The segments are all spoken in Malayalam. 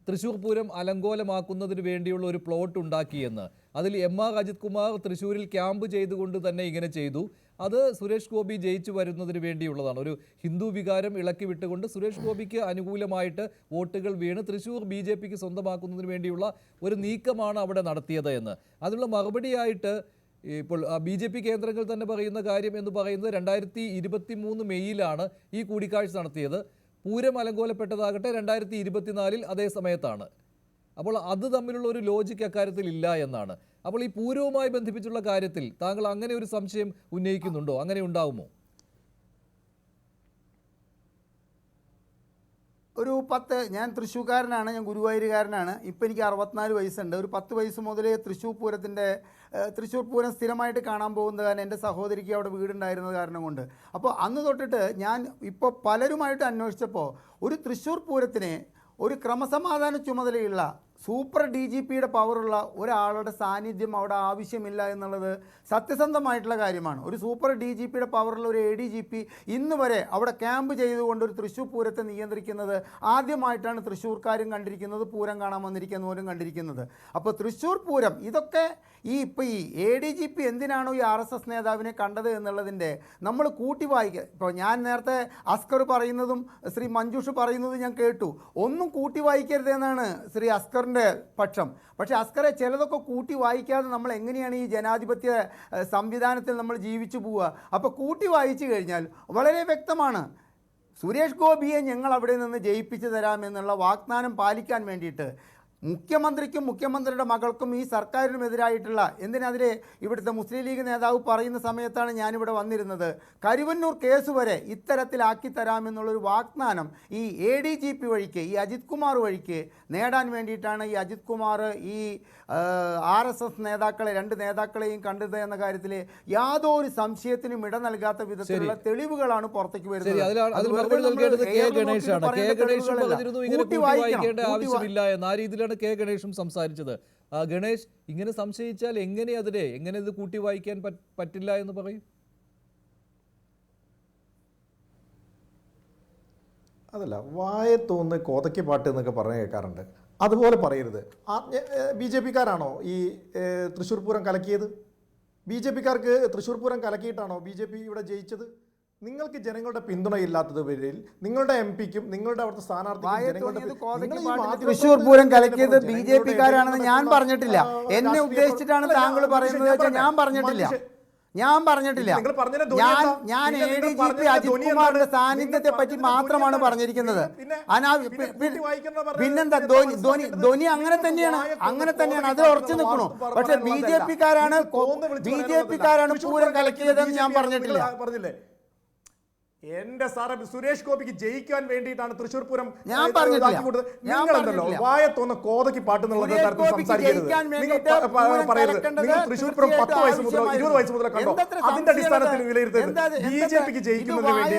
തൃശ്ശൂർ പൂരം അലങ്കോലമാക്കുന്നതിന് വേണ്ടിയുള്ള ഒരു പ്ലോട്ട് ഉണ്ടാക്കിയെന്ന്. അതിൽ എം.ആർ. അജിത് കുമാർ തൃശ്ശൂരിൽ ക്യാമ്പ് ചെയ്തുകൊണ്ട് തന്നെ ഇങ്ങനെ ചെയ്തു. അത് സുരേഷ് ഗോപി ജയിച്ചു വരുന്നതിന് വേണ്ടിയുള്ളതാണ്. ഒരു ഹിന്ദു വികാരം ഇളക്കി വിട്ടുകൊണ്ട് സുരേഷ് ഗോപിക്ക് അനുകൂലമായിട്ട് വോട്ടുകൾ വീണ് തൃശ്ശൂർ BJPക്ക് സ്വന്തമാക്കുന്നതിന് വേണ്ടിയുള്ള ഒരു നീക്കമാണ് അവിടെ നടത്തിയത് എന്ന്. അതിനുള്ള മറുപടിയായിട്ട് ഇപ്പോൾ BJP കേന്ദ്രങ്ങൾ തന്നെ പറയുന്ന കാര്യം എന്ന് പറയുന്നത് 2023 മെയ്യിലാണ് ഈ കൂടിക്കാഴ്ച നടത്തിയത്. പൂരം അലങ്കോലപ്പെട്ടതാകട്ടെ 2024 അതേ സമയത്താണ്. അപ്പോൾ അത് തമ്മിലുള്ള ഒരു ലോജിക്ക് അക്കാര്യത്തിൽ ഇല്ല എന്നാണ്. അപ്പോൾ ഈ പൂരവുമായി ബന്ധിപ്പിച്ചുള്ള കാര്യത്തിൽ താങ്കൾ അങ്ങനെ ഒരു സംശയം ഉന്നയിക്കുന്നുണ്ടോ? അങ്ങനെ ഉണ്ടാകുമോ? ഞാൻ തൃശ്ശൂർക്കാരനാണ്, ഞാൻ ഗുരുവായൂരുകാരനാണ്. ഇപ്പം എനിക്ക് 64 വയസ്സുണ്ട്. ഒരു 10 വയസ്സ് മുതലേ തൃശ്ശൂർ പൂരം സ്ഥിരമായിട്ട് കാണാൻ പോകുന്നത് കാരണം എൻ്റെ സഹോദരിക്ക് അവിടെ വീടുണ്ടായിരുന്നത് കാരണം കൊണ്ട്. അപ്പോൾ അന്ന് തൊട്ടിട്ട് ഞാൻ ഇപ്പോൾ പലരുമായിട്ട് അന്വേഷിച്ചപ്പോൾ ഒരു തൃശ്ശൂർ പൂരത്തിന് ഒരു ക്രമസമാധാന ചുമതലയുള്ള സൂപ്പർ DGPയുടെ പവറുള്ള ഒരാളുടെ സാന്നിധ്യം അവിടെ ആവശ്യമില്ല എന്നുള്ളത് സത്യസന്ധമായിട്ടുള്ള കാര്യമാണ്. ഒരു സൂപ്പർ DGPയുടെ പവറുള്ള ഒരു ADGP ഇന്ന് വരെ അവിടെ ക്യാമ്പ് ചെയ്തുകൊണ്ട് ഒരു തൃശ്ശൂർ പൂരത്തെ നിയന്ത്രിക്കുന്നത് ആദ്യമായിട്ടാണ് തൃശ്ശൂർക്കാരും കണ്ടിരിക്കുന്നത്, പൂരം കാണാൻ വന്നിരിക്കുന്നവരും കണ്ടിരിക്കുന്നത്. അപ്പോൾ തൃശ്ശൂർ പൂരം ഇതൊക്കെ ഈ ADGP എന്തിനാണോ ഈ RSS നേതാവിനെ കണ്ടത് എന്നുള്ളതിൻ്റെ നമ്മൾ കൂട്ടി വായിക്കുക. ഇപ്പോൾ ഞാൻ നേരത്തെ അസ്കർ പറയുന്നതും ശ്രീ മഞ്ജുഷ് പറയുന്നതും ഞാൻ കേട്ടു. ഒന്നും കൂട്ടി വായിക്കരുതെന്നാണ് ശ്രീ അസ്കറിൻ്റെ പക്ഷം. പക്ഷേ അസ്കറെ ചിലതൊക്കെ കൂട്ടി വായിക്കാതെ നമ്മൾ എങ്ങനെയാണ് ഈ ജനാധിപത്യ സംവിധാനത്തിൽ നമ്മൾ ജീവിച്ചു പോവുക? അപ്പോൾ കൂട്ടി വായിച്ചു കഴിഞ്ഞാൽ വളരെ വ്യക്തമാണ്. സുരേഷ് ഗോപിയെ ഞങ്ങൾ അവിടെ നിന്ന് ജയിപ്പിച്ചു തരാമെന്നുള്ള വാഗ്ദാനം പാലിക്കാൻ വേണ്ടിയിട്ട് മുഖ്യമന്ത്രിക്കും മുഖ്യമന്ത്രിയുടെ മകൾക്കും ഈ സർക്കാരിനുമെതിരായിട്ടുള്ള എന്തിനെതിരെ ഇവിടുത്തെ മുസ്ലിം ലീഗ് നേതാവ് പറയുന്ന സമയത്താണ് ഞാനിവിടെ വന്നിരുന്നത്. കരുവന്നൂർ കേസ് വരെ ഇത്തരത്തിലാക്കി തരാമെന്നുള്ളൊരു വാഗ്ദാനം ഈ ADGP വഴിക്ക്, ഈ അജിത് കുമാർ വഴിക്ക് നേടാൻ വേണ്ടിയിട്ടാണ് ഈ അജിത് കുമാർ ഈ RSS നേതാക്കളെ, 2 നേതാക്കളെയും കണ്ടത് എന്ന കാര്യത്തിൽ യാതൊരു സംശയത്തിനും ഇട നൽകാത്ത വിധത്തിലുള്ള തെളിവുകളാണ് പുറത്തേക്ക് വരുന്നത്. കെ ഗണേഷും സംസാരിച്ചത്. ഗണേഷ്, ഇങ്ങനെ സംശയിച്ചാൽ എങ്ങനെ ഇത് കൂട്ടി വായിക്കാൻ പറ്റില്ല എന്ന് പറയും? അതല്ല, വായ തോന്നുന്ന കോതയ്ക്ക് പാട്ട് എന്നൊക്കെ പറഞ്ഞു കേൾക്കാറുണ്ട്. അതുപോലെ പറയരുത്. BJPക്കാരാണോ ഈ തൃശ്ശൂർ പൂരം കലക്കിയത്? BJPക്കാർക്ക് തൃശ്ശൂർ പൂരം കലക്കിയിട്ടാണോ BJP ഇവിടെ ജയിച്ചത്? നിങ്ങൾക്ക് ജനങ്ങളുടെ പിന്തുണയില്ലാത്തത് പേരിൽ നിങ്ങളുടെ MP-ക്കും നിങ്ങളുടെ അവിടുത്തെ സ്ഥാനാർത്ഥിക്കും തൃശ്ശൂർ പൂരം കലക്കിയത് BJPക്കാരാണെന്ന് ഞാൻ പറഞ്ഞിട്ടില്ല. എന്നെ ഉദ്ദേശിച്ചിട്ടാണ് താങ്കൾ പറയുന്നത്. ഞാൻ പറഞ്ഞിട്ടില്ല. ഞാൻ ADGP അജിത് കുമാറിന്റെ സാന്നിധ്യത്തെ പറ്റി മാത്രമാണ് പറഞ്ഞിരിക്കുന്നത്. പിന്നെന്താ ധ്വനി അങ്ങനെ തന്നെയാണ് അത് ഉറച്ചു നിൽക്കണു. പക്ഷെ BJPക്കാരാണ് പൂരം കലക്കിയതെന്ന് ഞാൻ പറഞ്ഞിട്ടില്ല. എന്റെ സാറെ, സുരേഷ് ഗോപിക്ക് ജയിക്കാൻ വേണ്ടിയിട്ടാണ് തൃശ്ശൂർ പൂരം. ഞാൻ പറഞ്ഞിട്ടില്ല. നിങ്ങളുണ്ടല്ലോ വായ തോന്ന കോതയ്ക്ക് പാട്ട് എന്നുള്ള സംസാരിക്കരുത്. നിങ്ങൾ തൃശ്ശൂർ പൂരം 10 വയസ്സ് മുതലോ 20 വയസ്സ് മുതലോ കണ്ടോ? അതിന്റെ അടിസ്ഥാനത്തിൽ വിലയിരുത്തരുത്. BJPക്ക് ജയിക്കുന്നതിന് വേണ്ടി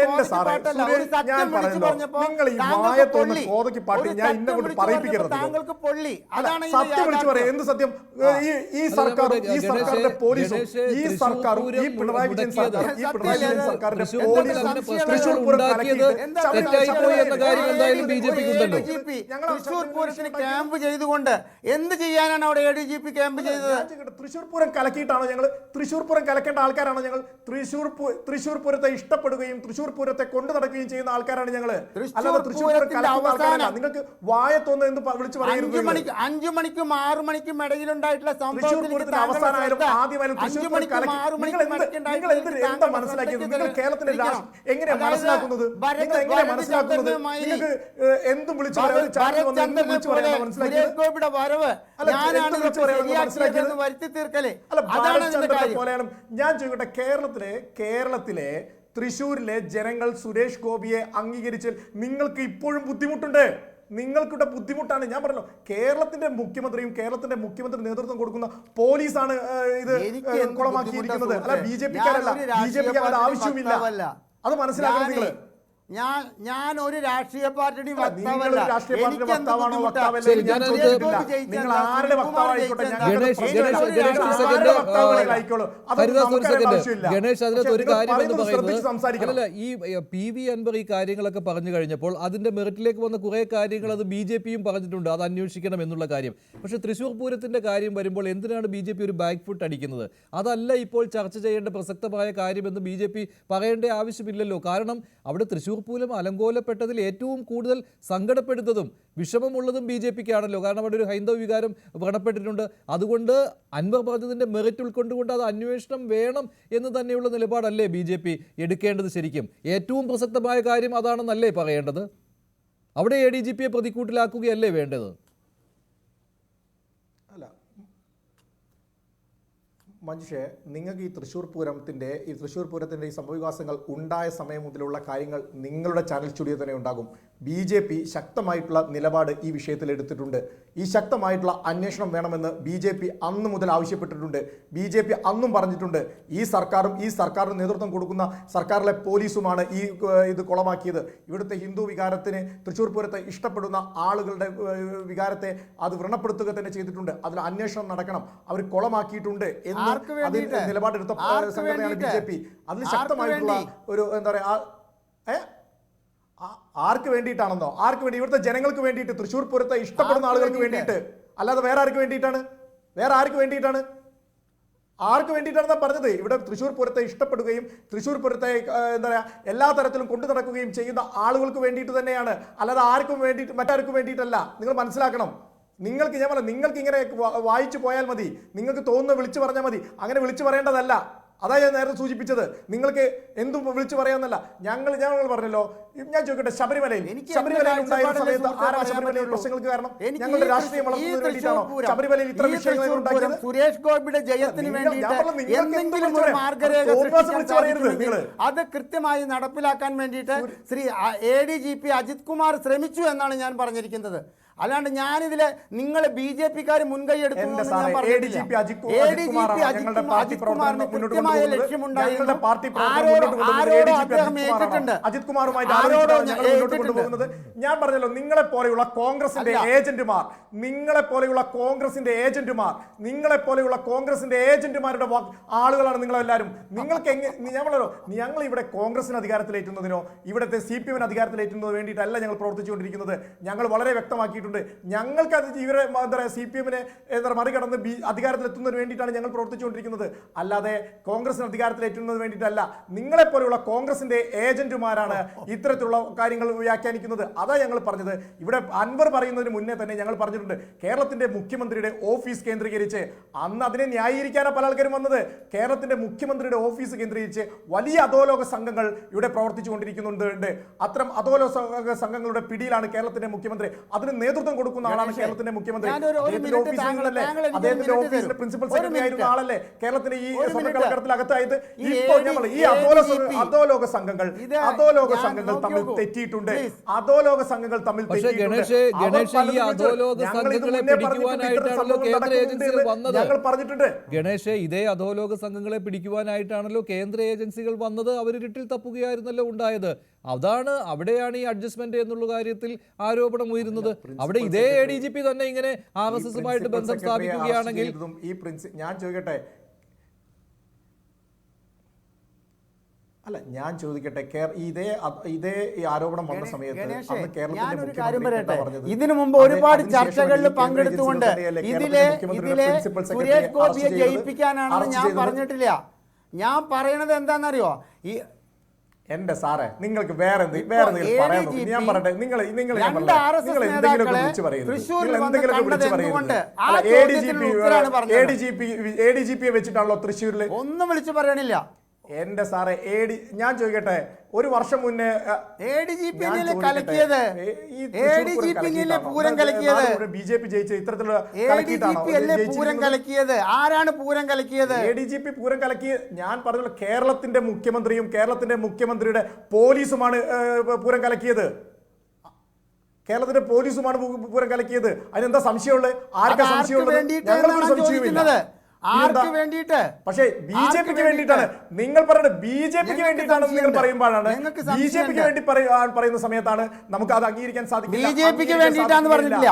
എന്റെ സാറേ, ഞാൻ പറയുന്നത് നിങ്ങൾ ഈ വായ തോന്ന കോതയ്ക്ക് പാട്ട് ഞാൻ ഇന്നെ കൊണ്ട് പറയിപ്പിക്കരുത്. സത്യം വിളിച്ചു പറയാം. എന്ത് സത്യം? ഈ സർക്കാരും ഈ സർക്കാരിന്റെ പോലീസും ഈ സർക്കാരും ഈ പിണറായി വിജയൻ സർക്കാരിന്റെ തൃശ്ശൂർ പൂരത്തിന് ക്യാമ്പ് ചെയ്തുകൊണ്ട് എന്ത് ചെയ്യാനാണ് അവിടെ ADGP ക്യാമ്പ് ചെയ്തത്? തൃശ്ശൂർ പൂരം കലക്കിയിട്ടാണോ ഞങ്ങൾ? തൃശ്ശൂർ പൂരം കലക്കേണ്ട ആൾക്കാരാണോ ഞങ്ങൾ? തൃശ്ശൂർ പൂരത്തെ ഇഷ്ടപ്പെടുകയും തൃശ്ശൂർ പൂരത്തെ കൊണ്ടു നടക്കുകയും ചെയ്യുന്ന ആൾക്കാരാണ് ഞങ്ങള്. അല്ലാതെ തൃശ്ശൂർ പൂരം കലക്കുന്ന ആൾക്കാരല്ല. നിങ്ങൾക്ക് വായ തോന്നുന്ന എന്ത് വിളിച്ചു പറയുന്നത്? 5 മണിക്കും 6 മണിക്കും ഇടയിലുണ്ടായിട്ടുള്ള തൃശ്ശൂർ പൂരത്തിന് അവസാനമായാലും ആദ്യമായാലും തൃശ്ശൂർ പൂരം കലക്കി നിങ്ങൾ എന്താ മനസ്സിലാക്കിയത്? നിങ്ങൾ കേരളത്തിന്റെ എങ്ങനെയാ മനസ്സിലാക്കുന്നത്? നിങ്ങൾക്ക് എന്തും വിളിച്ചു പോലെയാണ്. ഞാൻ ചോദിക്കട്ടെ, കേരളത്തിലെ തൃശ്ശൂരിലെ ജനങ്ങൾ സുരേഷ് ഗോപിയെ അംഗീകരിച്ച് നിങ്ങൾക്ക് ഇപ്പോഴും ബുദ്ധിമുട്ടുണ്ട്. നിങ്ങൾക്കിവിടെ ബുദ്ധിമുട്ടാണ്. ഞാൻ പറഞ്ഞല്ലോ, കേരളത്തിന്റെ മുഖ്യമന്ത്രി നേതൃത്വം കൊടുക്കുന്ന പോലീസാണ് ഇത് കുളമാക്കിയിരിക്കുന്നത്. അല്ല, BJPക്കാരല്ല. BJPക്ക് അത് ആവശ്യമില്ല. അത് മനസ്സിലാക്കണം നിങ്ങൾ. ഞാൻ ഒരു രാഷ്ട്രീയ പാർട്ടിയുടെയും നിങ്ങൾ രാഷ്ട്രീയ പാർട്ടിയുടെ വക്താവാണോ വക്താവല്ലേ ശരി, എന്ന് ഞാൻ ഞാനത് ചോദിച്ചിട്ടില്ല. നിങ്ങൾ ആരുടെ വക്താവായിക്കോട്ടെ, ഗണേഷ് അതിനകത്ത് ഒരു കാര്യം എന്ന് പറയുന്നത് അല്ല, ഈ PV അൻവർ ഈ കാര്യങ്ങളൊക്കെ പറഞ്ഞു കഴിഞ്ഞപ്പോൾ അതിന്റെ മെറിറ്റിലേക്ക് വന്ന കുറെ കാര്യങ്ങൾ അത് BJP-യും പറഞ്ഞിട്ടുണ്ട്, അത് അന്വേഷിക്കണം എന്നുള്ള കാര്യം. പക്ഷെ തൃശ്ശൂർ പൂരത്തിന്റെ കാര്യം വരുമ്പോൾ എന്തിനാണ് BJP ഒരു ബാക്ക് ഫുട്ട് അടിക്കുന്നത്? അതല്ല ഇപ്പോൾ ചർച്ച ചെയ്യേണ്ട പ്രസക്തമായ കാര്യമെന്ന് BJP പറയേണ്ട ആവശ്യമില്ലല്ലോ. കാരണം അവിടെ തൃശ്ശൂർ പൂരം അലങ്കോലപ്പെട്ടതിൽ ഏറ്റവും കൂടുതൽ സങ്കടപ്പെടുന്നതും വിഷമമുള്ളതും BJP-ക്കാണല്ലോ. കാരണം അവിടെ ഒരു ഹൈന്ദവ വികാരം വ്രണപ്പെട്ടിട്ടുണ്ട്. അതുകൊണ്ട് അൻവർ പറഞ്ഞതിന്റെ മെറിറ്റ് ഉൾക്കൊണ്ടുകൊണ്ട് അത് അന്വേഷണം വേണം എന്ന് തന്നെയുള്ള നിലപാടല്ലേ BJP എടുക്കേണ്ടത്? ശരിക്കും ഏറ്റവും പ്രസക്തമായ കാര്യം അതാണെന്നല്ലേ പറയേണ്ടത്? അവിടെ ADGP-യെ പ്രതിക്കൂട്ടിലാക്കുകയല്ലേ വേണ്ടത്? അല്ല മനുഷ്യ, നിങ്ങൾക്ക് ഈ തൃശ്ശൂർ പൂരത്തിൻ്റെ ഈ സംഭവവികാസങ്ങൾ ഉണ്ടായ സമയം മുതലുള്ള കാര്യങ്ങൾ നിങ്ങളുടെ ചാനൽ സ്റ്റുഡിയോ തന്നെ ഉണ്ടാകും. BJP ശക്തമായിട്ടുള്ള നിലപാട് ഈ വിഷയത്തിൽ എടുത്തിട്ടുണ്ട്. ഈ ശക്തമായിട്ടുള്ള അന്വേഷണം വേണമെന്ന് BJP അന്ന് മുതൽ ആവശ്യപ്പെട്ടിട്ടുണ്ട്. BJP അന്നും പറഞ്ഞിട്ടുണ്ട് ഈ സർക്കാരിന് നേതൃത്വം കൊടുക്കുന്ന സർക്കാരിലെ പോലീസുമാണ് ഇത് കുളമാക്കിയത്. ഇവിടുത്തെ ഹിന്ദു വികാരത്തിന്, തൃശ്ശൂർ പൂരത്തെ ഇഷ്ടപ്പെടുന്ന ആളുകളുടെ വികാരത്തെ അത് വ്രണപ്പെടുത്തുക തന്നെ ചെയ്തിട്ടുണ്ട്. അതിൽ അന്വേഷണം നടക്കണം, അവർ കുളമാക്കിയിട്ടുണ്ട് എന്ന് നിലപാടെടുത്ത സംഘടനയാണ് BJP. അതിൽ ശക്തമായിട്ടുള്ള ഒരു എന്താ പറയുക, ആർക്ക് വേണ്ടിയിട്ടാണെന്നോ, ആർക്ക് വേണ്ടി, ഇവിടുത്തെ ജനങ്ങൾക്ക് വേണ്ടിയിട്ട്, തൃശ്ശൂർ പൂരത്തെ ഇഷ്ടപ്പെടുന്ന ആളുകൾക്ക് വേണ്ടിയിട്ട്, അല്ലാതെ വേറെ ആർക്ക് വേണ്ടിയിട്ടാണ്? ആർക്ക് വേണ്ടിയിട്ടാണെന്നാണ് പറഞ്ഞത്. ഇവിടെ തൃശ്ശൂർ പൂരത്തെ ഇഷ്ടപ്പെടുകയും തൃശ്ശൂർ പൂരത്തെ എന്താ പറയുക എല്ലാ തരത്തിലും കൊണ്ടു നടക്കുകയും ചെയ്യുന്ന ആളുകൾക്ക് വേണ്ടിയിട്ട് തന്നെയാണ്, അല്ലാതെ ആർക്കും വേണ്ടിയിട്ട് മറ്റാർക്കും വേണ്ടിയിട്ടല്ല. നിങ്ങൾ മനസ്സിലാക്കണം. നിങ്ങൾക്ക് ഞാൻ പറയാം, നിങ്ങൾക്ക് ഇങ്ങനെ വായിച്ചു പോയാൽ മതി, നിങ്ങൾക്ക് തോന്നുന്ന വിളിച്ചു പറഞ്ഞാൽ മതി. അങ്ങനെ വിളിച്ചു പറയേണ്ടതല്ല. അതാ ഞാൻ നേരത്തെ സൂചിപ്പിച്ചത്. നിങ്ങൾക്ക് എന്തും വിളിച്ചു പറയാമെന്നല്ല. ഞങ്ങൾ പറഞ്ഞല്ലോ. ഞാൻ ചോദിക്കട്ടെ, ശബരിമലയിൽ ഉണ്ടായിരുന്ന സമയത്ത് ആരാണ് ശബരിമലയിൽ പ്രശ്നങ്ങൾക്ക് കാരണം? ഞങ്ങളുടെ രാഷ്ട്രീയം വളർത്തുന്നതിന് വേണ്ടിയിട്ടാണോ ശബരിമലയിൽ ഇത്ര വിഷയങ്ങൾ ഉണ്ടാക്കിയത്? സുരേഷ് ഗോപിയുടെ ജയത്തിന് അത് കൃത്യമായി നടപ്പിലാക്കാൻ വേണ്ടിയിട്ട് ശ്രീ ADGP അജിത് കുമാർ ശ്രമിച്ചു എന്നാണ് ഞാൻ പറഞ്ഞിരിക്കുന്നത്. അല്ലാണ്ട് ഞാനിതില് നിങ്ങൾ BJP-ക്കാർ മുൻകൈ എടുത്തു ഞാൻ പറഞ്ഞല്ലോ, നിങ്ങളെ പോലെയുള്ള കോൺഗ്രസിന്റെ ഏജന്റുമാരുടെ ആളുകളാണ് നിങ്ങളെല്ലാവരും. നിങ്ങൾക്ക് ഞാൻ പറഞ്ഞല്ലോ, ഞങ്ങൾ ഇവിടെ കോൺഗ്രസിന് അധികാരത്തിലേറ്റുന്നതിനോ ഇവിടുത്തെ CPM-ന് അധികാരത്തിലേറ്റുന്നതിനോ വേണ്ടിയിട്ടല്ല ഞങ്ങൾ പ്രവർത്തിച്ചുകൊണ്ടിരിക്കുന്നത്. ഞങ്ങൾ വളരെ വ്യക്തമാക്കി ഞങ്ങൾക്ക് അത് ഇവരെ എന്താ പറയുക CPM-നെ മറികടന്ന് അധികാരത്തിലെത്തുന്നതിന് വേണ്ടിയിട്ടാണ് ഞങ്ങൾ പ്രവർത്തിച്ചുകൊണ്ടിരിക്കുന്നത്. അല്ലാതെ കോൺഗ്രസിന് അധികാരത്തിലെത്തുന്നതിന് വേണ്ടിയിട്ടല്ല. നിങ്ങളെപ്പോലെയുള്ള കോൺഗ്രസിന്റെ ഏജന്റുമാരാണ് ഇത്തരത്തിലുള്ള കാര്യങ്ങൾ വ്യാഖ്യാനിക്കുന്നത്. അതാ ഞങ്ങൾ പറഞ്ഞത്. ഇവിടെ അൻവർ പറയുന്നതിന് മുന്നേ തന്നെ ഞങ്ങൾ പറഞ്ഞിട്ടുണ്ട്, കേരളത്തിന്റെ മുഖ്യമന്ത്രിയുടെ ഓഫീസ് കേന്ദ്രീകരിച്ച്, അന്ന് അതിനെ ന്യായീകരിക്കാനാണ് പല ആൾക്കാരും വന്നത്. കേരളത്തിന്റെ മുഖ്യമന്ത്രിയുടെ ഓഫീസ് കേന്ദ്രീകരിച്ച് വലിയ അധോലോക സംഘങ്ങൾ ഇവിടെ പ്രവർത്തിച്ചുകൊണ്ടിരിക്കുന്നുണ്ട്. അത്തരം അധോലോക സംഘങ്ങളുടെ പിടിയിലാണ് കേരളത്തിന്റെ മുഖ്യമന്ത്രി. അതിന് നേതൃത്വം കൊടുക്കുന്ന ആളാണ് കേരളത്തിന്റെ മുഖ്യമന്ത്രി. അദ്ദേഹത്തിന്റെ ഓഫീസിലെ പ്രിൻസിപ്പൽ സെക്രട്ടറി ആയിരുന്ന ആളല്ലേ കേരളത്തിന്റെ ഈ സ്വർണ്ണക്കടത്തിലകത്തായത്. ഇപ്പോൾ ഞങ്ങൾ ഈ അധോലോക സംഘങ്ങൾ തമ്മിൽ തെറ്റിയിട്ടുണ്ട്. ഞങ്ങൾ പറഞ്ഞിട്ടുണ്ട്. ഗണേഷ്, ഇതേ അധോലോക സംഘങ്ങളെ പിടിക്കുവാനായിട്ടാണല്ലോ കേന്ദ്ര ഏജൻസികൾ വന്നത്. അവർ ഇരുട്ടിൽ തപ്പുകയായിരുന്നല്ലോ ഉണ്ടായത്. അവിടെയാണ് ഈ അഡ്ജസ്റ്റ്മെന്റ് എന്നുള്ള കാര്യത്തിൽ ആരോപണം ഉയരുന്നത്. അവിടെ ഇതേ ADGP തന്നെ ഇങ്ങനെ RSS-ഉമായിട്ട് ബന്ധം സ്ഥാപിക്കുകയാണെങ്കിൽ ഞാൻ ചോദിക്കട്ടെ, ഞാൻ ചോദിക്കട്ടെ, ഇതേ ആരോപണം വന്ന സമയത്ത് ഇതിനു മുമ്പ് ഒരുപാട് ചർച്ചകളിൽ പങ്കെടുത്തുകൊണ്ട് ഇതിലെ സുരേഷ് ഗോപിയെ ജയിപ്പിക്കാനാണെന്ന് ഞാൻ പറഞ്ഞിട്ടില്ല. ഞാൻ പറയണത് എന്താണെന്നറിയോ, ഈ എന്റെ സാറേ, നിങ്ങൾക്ക് വേറെ ഞാൻ പറയട്ടെ, നിങ്ങൾ ADGP വെച്ചിട്ടാണല്ലോ തൃശ്ശൂരിൽ ഒന്നും വിളിച്ചു പറയണില്ല. എന്റെ സാറേ, ഞാൻ ചോദിക്കട്ടെ, ഒരു വർഷം മുന്നേ BJP ജയിച്ച ഇത്തരത്തിലുള്ള പൂരം കലക്കിയത് ആരാണ്? പൂരം കലക്കിയത് ADGP. പൂരം കലക്കിയത് ഞാൻ പറഞ്ഞല്ലോ, കേരളത്തിന്റെ മുഖ്യമന്ത്രിയും കേരളത്തിന്റെ മുഖ്യമന്ത്രിയുടെ പോലീസുമാണ് പൂരം കലക്കിയത്. കേരളത്തിന്റെ പോലീസുമാണ് പൂരം കലക്കിയത്. അതിനെന്താ സംശയമുള്ളത്? ആർക്കാ സംശയമുള്ളത്? ഞങ്ങൾക്കൊരു സംശയവുമില്ല. ആർക്ക് വേണ്ടിയിട്ട്? പക്ഷേ ബി ജെ പിക്ക് വേണ്ടിയിട്ടാണ് നിങ്ങൾ പറയുന്നത്. ബി ജെ പിക്ക് വേണ്ടിയിട്ടാണെന്ന് നിങ്ങൾ പറയുമ്പോഴാണ്, ബി ജെ പിക്ക് വേണ്ടി പറയുന്ന സമയത്താണ് നമുക്ക് അത് അംഗീകരിക്കാൻ സാധിക്കില്ല. ബി ജെ പിക്ക് വേണ്ടിയിട്ടാന്ന് പറഞ്ഞിട്ടില്ല.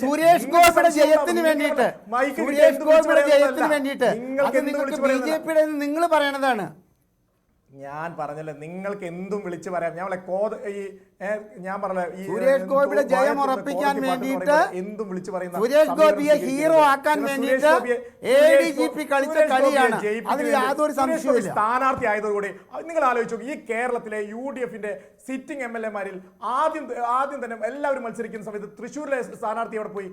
സുരേഷ് ഗോപിയുടെ ജയത്തിന് വേണ്ടിയിട്ട്, സുരേഷ് ഗോപിയുടെ ജയത്തിന് വേണ്ടിയിട്ട് ബി ജെ പിയുടെ നിങ്ങൾ പറയണതാണ്. ഞാൻ പറഞ്ഞല്ലേ, നിങ്ങൾക്ക് എന്തും വിളിച്ചു പറയാം. ഞാൻ പറഞ്ഞ സുരേഷ് ഗോപിയുടെ ജയം ഉറപ്പിക്കാൻ വേണ്ടിയിട്ട്, എന്തും വിളിച്ചു പറയുന്ന, സുരേഷ് ഗോപിയെ ഹീറോ ആക്കാൻ വേണ്ടിയിട്ട് ADGP കളിച്ച കളിയാണ്. അതിൽ യാതൊരു സംശയവുമില്ല. സ്ഥാനാർത്ഥി ആയതോടുകൂടി നിങ്ങൾ ആലോചിച്ചു, ഈ കേരളത്തിലെ UDFന്റെ സിറ്റിംഗ് MLA-മാരിൽ ആദ്യം തന്നെ എല്ലാവരും മത്സരിക്കുന്ന സമയത്ത് തൃശ്ശൂരിലെ സ്ഥാനാർത്ഥി അവിടെ പോയി.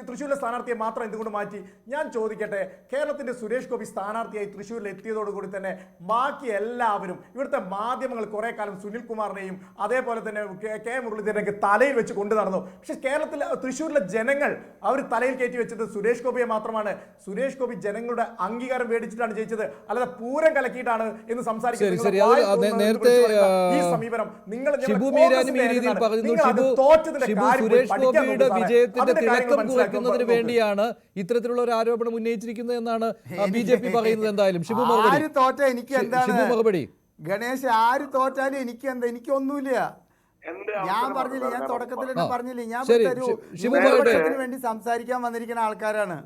തൃശ്ശൂരിലെ സ്ഥാനാർത്ഥിയെ മാത്രം എന്തുകൊണ്ട് മാറ്റി? ഞാൻ ചോദിക്കട്ടെ, കേരളത്തിന്റെ സുരേഷ് ഗോപി സ്ഥാനാർത്ഥിയായി തൃശ്ശൂരിൽ എത്തിയതോടുകൂടി തന്നെ ബാക്കി എല്ലാവരും, ഇവിടുത്തെ മാധ്യമങ്ങൾ കുറെ കാലം സുനിൽ കുമാറിനെയും അതേപോലെ തന്നെ കെ മുരളീധരനൊക്കെ തലയിൽ വെച്ച് കൊണ്ടു നടന്നു. പക്ഷെ കേരളത്തിലെ തൃശ്ശൂരിലെ ജനങ്ങൾ അവർ തലയിൽ കയറ്റി വെച്ചത് സുരേഷ് ഗോപിയെ മാത്രമാണ്. സുരേഷ് ഗോപി ജനങ്ങളുടെ അംഗീകാരം മേടിച്ചിട്ടാണ് ജയിച്ചത്, അല്ലാതെ പൂരം കലക്കിയിട്ടാണ് എന്ന് സംസാരിക്കുന്നത്. ഈ സമീപനം സുരേഷ് ഗോപിയുടെ വിജയത്തിന്റെ തിളക്കം കുറയ്ക്കുന്നതിന് വേണ്ടിയാണ് ഇത്തരത്തിലുള്ള ഒരു ആരോപണം ഉന്നയിച്ചിരിക്കുന്നത് എന്നാണ് BJP പറയുന്നത്. എന്തായാലും ഷിബു മറുപടി. ഗണേഷ്, ആര് തോറ്റാലും എനിക്കൊന്നുമില്ല. ഞാൻ പറഞ്ഞില്ലേ, ഞാൻ തുടക്കത്തിൽ പറഞ്ഞില്ലേ, ഞാൻ വേണ്ടി സംസാരിക്കാൻ വന്നിരിക്കുന്ന ആൾക്കാരാണ്.